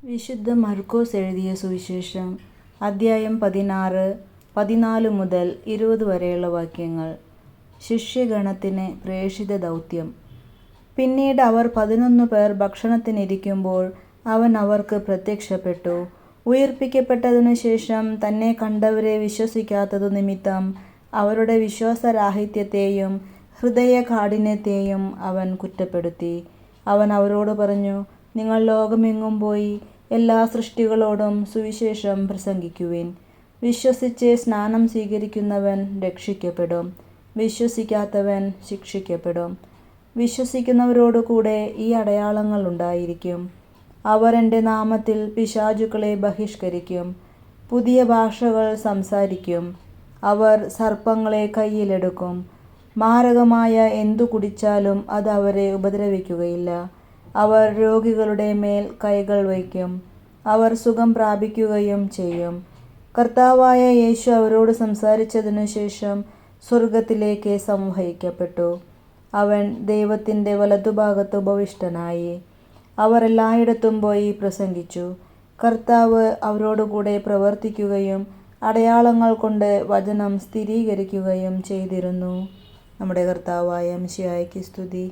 വിശുദ്ധ മർക്കോസ് എഴുതിയ സുവിശേഷം അദ്ധ്യായം 16, 14 മുതൽ 20 വരെയുള്ള വാക്യങ്ങൾ. ശിഷ്യഗണത്തിന് പ്രേഷിത ദൗത്യം. പിന്നീട് അവർ 11 പേർ ഭക്ഷണത്തിനിരിക്കുമ്പോൾ അവൻ അവർക്ക് പ്രത്യക്ഷപ്പെട്ടു. ഉയിർപ്പിക്കപ്പെട്ടതിനു ശേഷം തന്നെ കണ്ടവരെ വിശ്വസിക്കാത്തതു നിമിത്തം അവരുടെ വിശ്വാസരാഹിത്യത്തെയും ഹൃദയകാഠിന്യത്തെയും അവൻ കുറ്റപ്പെടുത്തി. അവൻ അവരോട് പറഞ്ഞു, നിങ്ങൾ ലോകമെങ്ങും പോയി എല്ലാ സൃഷ്ടികളോടും സുവിശേഷം പ്രസംഗിക്കുവിൻ. വിശ്വസിച്ച് സ്നാനം സ്വീകരിക്കുന്നവൻ രക്ഷിക്കപ്പെടും, വിശ്വസിക്കാത്തവൻ ശിക്ഷിക്കപ്പെടും. വിശ്വസിക്കുന്നവരോടുകൂടെ ഈ അടയാളങ്ങൾ ഉണ്ടായിരിക്കും. അവർ എൻ്റെ നാമത്തിൽ പിശാചുക്കളെ ബഹിഷ്കരിക്കും, പുതിയ ഭാഷകൾ സംസാരിക്കും, അവർ സർപ്പങ്ങളെ കയ്യിലെടുക്കും, മാരകമായ എന്തു കുടിച്ചാലും അത് അവരെ ഉപദ്രവിക്കുകയില്ല. അവർ രോഗികളുടെ മേൽ കൈകൾ വയ്ക്കും, അവർ സുഖം പ്രാപിക്കുകയും ചെയ്യും. കർത്താവായ യേശു അവരോട് സംസാരിച്ചതിനു ശേഷം സ്വർഗത്തിലേക്ക് സംവഹിക്കപ്പെട്ടു. അവൻ ദൈവത്തിൻ്റെ വലതുഭാഗത്ത് ഉപവിഷ്ടനായി. അവർ എല്ലായിടത്തും പോയി പ്രസംഗിച്ചു. കർത്താവ് അവരോടുകൂടെ പ്രവർത്തിക്കുകയും അടയാളങ്ങൾ കൊണ്ട് വചനം സ്ഥിരീകരിക്കുകയും ചെയ്തിരുന്നു. നമ്മുടെ കർത്താവായ മിശിഹായ്ക്ക് സ്തുതി.